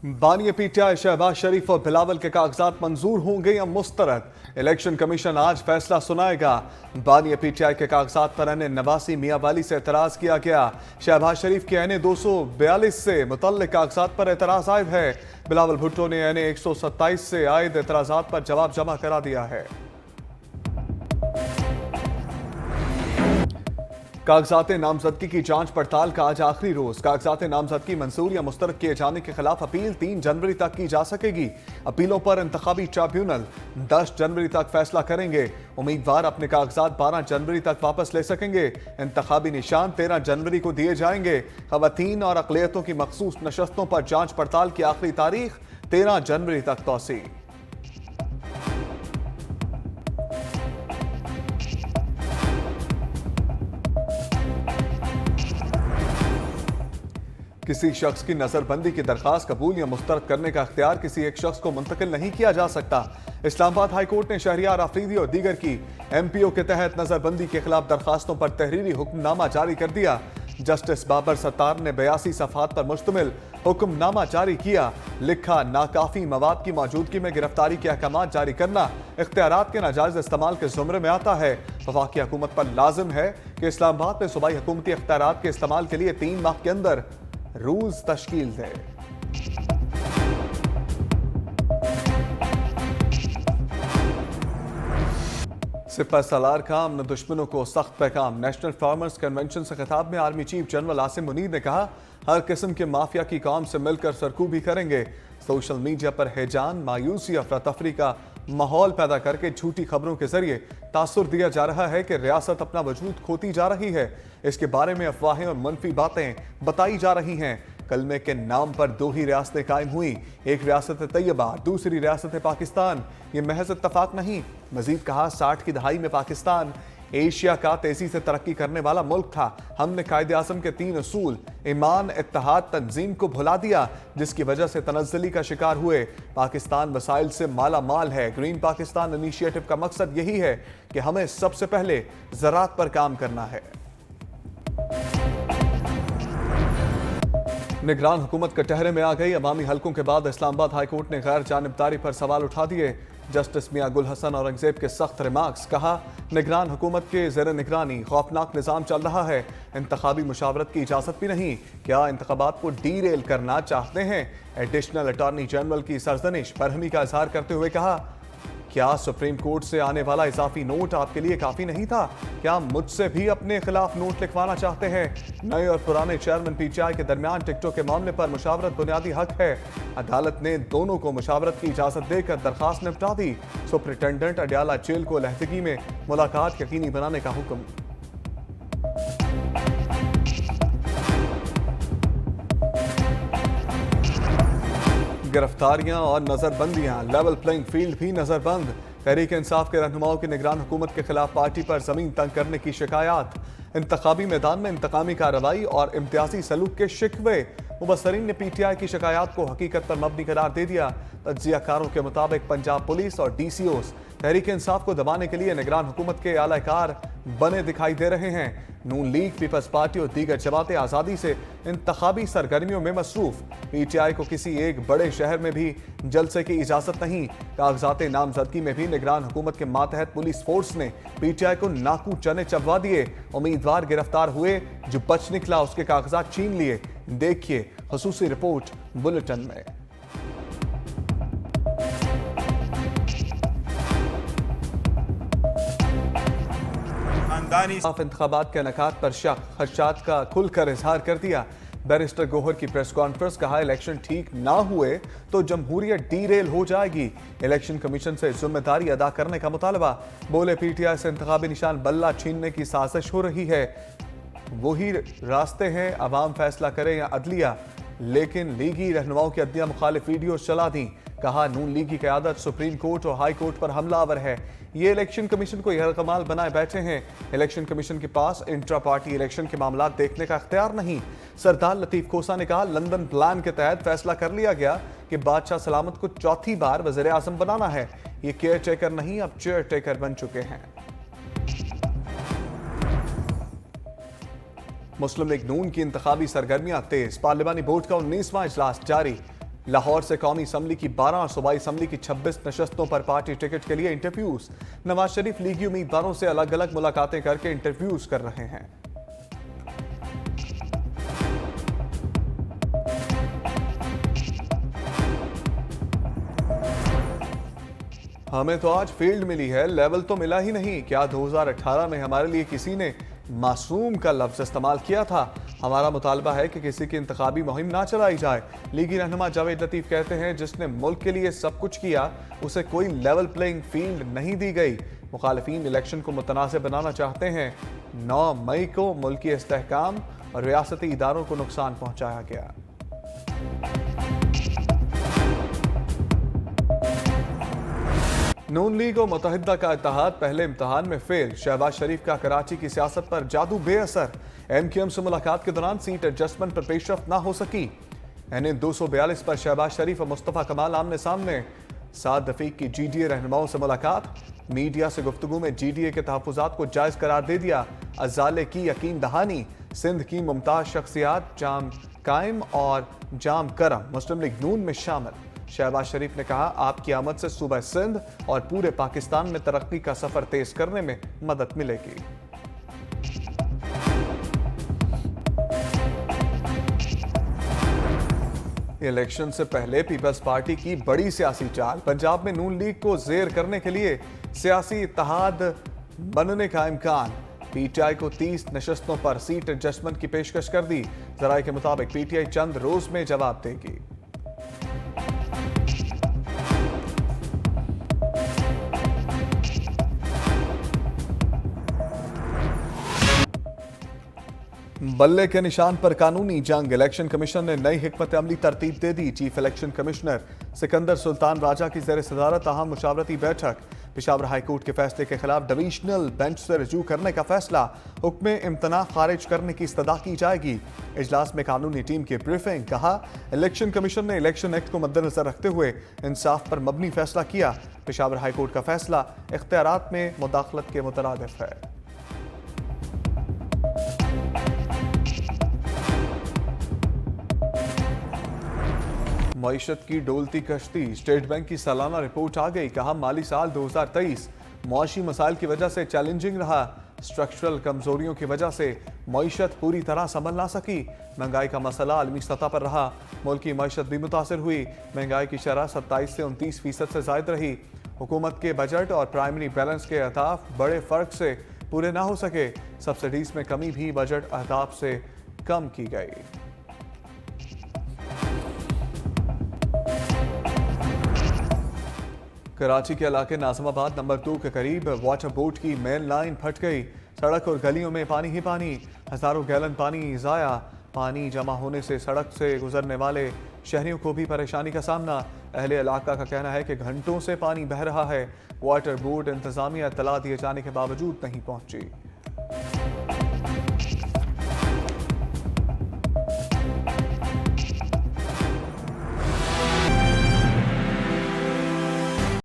बानी पीटीआई शहबाज शरीफ और बिलावल के कागजात मंजूर होंगे या मुस्तरद। इलेक्शन कमीशन आज फैसला सुनाएगा। बानी पीटीआई के कागजात पर एन नवासी मियां वाली से एतराज किया गया। शहबाज शरीफ के एन 242 से मुतल्लिक कागजात पर एतराज आयद है। बिलावल भुट्टो ने एन 127 से आयद एतराजात पर जवाब जमा करा दिया है। कागजात नामजदगी की जांच पड़ताल का आज आखिरी रोज। कागजात नामजदगी मंजूर या मुस्तरद किए जाने के खिलाफ अपील 3 जनवरी तक की जा सकेगी। अपीलों पर इंतखाबी ट्रिब्यूनल 10 जनवरी तक फैसला करेंगे। उम्मीदवार अपने कागजात 12 जनवरी तक वापस ले सकेंगे। इंतखाबी निशान 13 जनवरी को दिए जाएंगे। खवातीन और अक़लियतों की मखसूस नशस्तों पर जांच पड़ताल की आखिरी तारीख 13 जनवरी तक तौसी। किसी शख्स की नजरबंदी की दरखास्त कबूल या मुस्तरद करने का अख्तियार किसी एक शख्स को मुंतकिल नहीं किया जा सकता। इस्लामाबाद हाई कोर्ट ने शहरियार आफरीदी और दीगर की MPO के तहत नजरबंदी के खिलाफ दरखास्तों पर तहरीरी हुक्मनामा जारी कर दिया। जस्टिस बाबर सत्तार ने 82 सफ़हात पर मुश्तमिल हुक्मनामा जारी किया। लिखा, नाकाफी मवाद की मौजूदगी में गिरफ्तारी के अहकाम जारी करना इख्तियारात के नाजायज इस्तेमाल के जुमरे में आता है। वफाकी हुकूमत पर लाजिम है कि इस्लामाबाद में सूबाई हुकूमती इख्तियारात के इस्तेमाल के लिए 3 माह के अंदर रूल्स तश्कील दे। सिपह सलार का अमन दुश्मनों को सख्त पैगाम। नेशनल फार्मर्स कन्वेंशन से खिताब में army chief general Asim Munir ने कहा, हर किस्म के माफिया की कौम से मिलकर सरकूबी करेंगे। सोशल मीडिया पर हैजान, मायूसी, अफरा तफरी का माहौल पैदा करके झूठी खबरों के जरिए तासुर दिया जा रहा है कि रियासत अपना वजूद खोती जा रही है। इसके बारे में अफवाहें और मनफी बातें बताई जा रही हैं। कलमे के नाम पर 2 ही रियासतें कायम हुई, एक रियासत तैयबा, दूसरी रियासत पाकिस्तान। ये महज इत्तफाक नहीं। मजीद कहा, 60 की दहाई में पाकिस्तान एशिया का तेजी से तरक्की करने वाला मुल्क था। हमने कायदे आज़म के 3 असूल ईमान, इत्तेहाद, तंजीम को भुला दिया, जिसकी वजह से तनज़्ज़ुली का शिकार हुए। पाकिस्तान वसाइल से माला माल है। ग्रीन पाकिस्तान इनिशिएटिव का मकसद यही है कि हमें सबसे पहले ज़राअत पर काम करना है। निगरान हुकूमत कटहरे में आ गई। अवामी हलकों के बाद इस्लामाबाद हाई कोर्ट ने गैर जानिबदारी पर सवाल उठा दिए। जस्टिस मियां गुल हसन औरंगजेब के सख्त रिमार्क्स। कहा, निगरान हुकूमत के ज़ेर निगरानी खौफनाक निज़ाम चल रहा है। इंतखाबी मुशावरत की इजाज़त भी नहीं। क्या इंतखाबात को डीरेल करना चाहते हैं? एडिशनल अटॉर्नी जनरल की सरजनिश। बरहमी का इजहार करते हुए कहा, क्या सुप्रीम कोर्ट से आने वाला इजाफी नोट आपके लिए काफी नहीं था? क्या मुझसे भी अपने खिलाफ नोट लिखवाना चाहते हैं? नए और पुराने चेयरमैन PTI के दरमियान टिकटों के मामले पर मुशावरत बुनियादी हक है। अदालत ने दोनों को मुशावरत की इजाजत देकर दरखास्त निपटा दी। सुपरिटेंडेंट अडयाला जेल को लहदगी में मुलाकात यकीनी बनाने का हुक्म। गिरफ्तारियां और नजरबंदियां, लेवल प्लेइंग फील्ड भी नजरबंद। तहरीक इंसाफ के रहनुमाओं की निगरान हुकूमत के खिलाफ पार्टी पर जमीन तंग करने की शिकायत। इंतखाबी मैदान में इंतकामी कार्रवाई और इम्तियाजी सलूक के शिकवे। मुबसरीन ने PTI की शिकायत को हकीकत पर मबनी करार दे दिया। तज्जियाकारों के मुताबिक पंजाब पुलिस और DCOs तहरीक इंसाफ को दबाने के लिए निगरान हुकूमत के आलाकार बने दिखाई दे रहे हैं। नून लीग, पीपल्स पार्टी और दीगर जमातें आज़ादी से इंतखाबी सरगर्मियों में मसरूफ। PTI को किसी एक बड़े शहर में भी जलसे की इजाज़त नहीं। कागजात नामजदगी में भी निगरान हुकूमत के मातहत पुलिस फोर्स ने PTI को नाकू चने चबवा दिए। उम्मीदवार गिरफ्तार हुए, जो बच निकला उसके कागजात छीन लिए। देखिए खुसूसी रिपोर्ट बुलेटिन में। इंतखाबात के इनेकाद पर शक, खदशात का खुलकर इजहार कर दिया। बैरिस्टर गोहर की प्रेस कॉन्फ्रेंस। कहा, इलेक्शन ठीक ना हुए तो जमहूरियत डीरेल हो जाएगी। इलेक्शन कमीशन से जिम्मेदारी अदा करने का मुतालबा। बोले, PTI से इंतखाबी निशान बल्ला छीनने की साजिश हो रही है। वही रास्ते हैं, अवाम फैसला करे या अदलिया। लेकिन लीगी रहनुमाओं की अदलिया मुखालिफ वीडियो चला दी। कहा, नून लीग की क़यादत सुप्रीम कोर्ट और हाई कोर्ट पर हमलावर है। ये इलेक्शन कमीशन को यरगमाल बनाए बैठे हैं। इलेक्शन कमीशन के पास इंट्रा पार्टी इलेक्शन के मामला देखने का इख्तियार नहीं। सरदार लतीफ खोसा ने कहा, लंदन प्लान के तहत फैसला कर लिया गया कि बादशाह सलामत को 4थी बार वज़ीर आज़म बनाना है। ये केयर टेकर नहीं, अब चेयर टेकर बन चुके हैं। मुस्लिम लीग नून की इंतखाबी सरगर्मियां तेज। पार्लिमानी बोर्ड का 19वां इजलास जारी। लाहौर से कौमी असम्बली की 12 और सूबाई असम्बली की 26 नशस्तों पर पार्टी टिकट के लिए इंटरव्यूज। नवाज शरीफ लीगी उम्मीदवारों से अलग अलग मुलाकातें करके इंटरव्यूज कर रहे हैं। हमें तो आज फील्ड मिली है, लेवल तो मिला ही नहीं। क्या 2018 में हमारे लिए किसी ने मासूम का लफ्ज इस्तेमाल किया था? हमारा मुतालबा है कि किसी की इंतखाबी मुहिम ना चलाई जाए। लीगी रहनुमा जावेद लतीफ कहते हैं, जिसने मुल्क के लिए सब कुछ किया उसे कोई लेवल प्लेइंग फील्ड नहीं दी गई। मुखालिफिन इलेक्शन को मुतनाज़ बनाना चाहते हैं। 9 मई को मुल्की इस्तेहकाम और रियासती इदारों को नुकसान पहुंचाया गया। नून लीग और मुत्तहिदा का इत्तेहाद पहले इम्तहान में फेल। शहबाज शरीफ का कराची की सियासत पर जादू बेअसर। MQM से मुलाकात के दौरान सीट एडजस्टमेंट पर पेशरफ ना हो सकी। NA 242 पर शहबाज शरीफ और मुस्तफ़ा कमाल आमने सामने। साद रफीक की GDA रहनुमाओं से मुलाकात। मीडिया से गुफ्तगू में GDA के तहफ़्फ़ुज़ात को जायज़ करार दे दिया। अज़ाले की यकीन दहानी। सिंध की मुमताज़ शख्सियात जाम कायम और जाम करम मुस्लिम लीग नून में शामिल। शहबाज शरीफ ने कहा, आपकी आमद से सूबा सिंध और पूरे पाकिस्तान में तरक्की का सफर तेज करने में मदद मिलेगी। इलेक्शन से पहले पीपल्स पार्टी की बड़ी सियासी चाल। पंजाब में नून लीग को जेर करने के लिए सियासी इत्तेहाद बनने का इम्कान। PTI को 30 नशस्तों पर सीट एडजस्टमेंट की पेशकश कर दी। जराये के मुताबिक PTI चंद रोज में जवाब देगी। बल्ले के निशान पर कानूनी जंग। इलेक्शन कमीशन ने नई हिकमत अमली तरतीब दे दी। Chief election commissioner Sikandar Sultan Raja की ज़ेर सदारत अहम मुशावरती बैठक। पेशावर हाई कोर्ट के फैसले के खिलाफ डिवीजनल बेंच से रजू करने का फैसला। हुक्म इम्तना खारिज करने की इस्तदा की जाएगी। इजलास में कानूनी टीम की ब्रीफिंग। कहा, इलेक्शन कमीशन ने इलेक्शन एक्ट को मद्देनजर रखते हुए इंसाफ पर मबनी फैसला किया। पेशावर हाई कोर्ट का फैसला इख्तियारात में मुदाखलत के मुतरादिफ है। मईशत की डोलती कश्ती। स्टेट बैंक की सालाना रिपोर्ट आ गई। कहा, माली साल 2023 मुआशी मसाइल की वजह से चैलेंजिंग रहा। स्ट्रक्चरल कमजोरियों की वजह से मईशत पूरी तरह संभल ना सकी। महंगाई का मसला आलमी सतह पर रहा। मुल्क की मईशत भी मुतासर हुई। महंगाई की शरह 27 से 29% से जायद रही। हुकूमत के बजट और प्राइमरी बैलेंस के अहदाफ बड़े फर्क से पूरे ना हो सके। सब्सिडीज में कमी भी बजट अहदाफ से कम की गई। कराची के इलाके नाज़िमाबाद नंबर 2 के करीब वाटर बोट की मेन लाइन फट गई। सड़क और गलियों में पानी ही पानी। हजारों गैलन पानी ज़ाया। पानी जमा होने से सड़क से गुजरने वाले शहरियों को भी परेशानी का सामना। अहले इलाका का कहना है कि घंटों से पानी बह रहा है। वाटर बोर्ड इंतजामिया इत्तला दिए जाने के बावजूद नहीं पहुंची।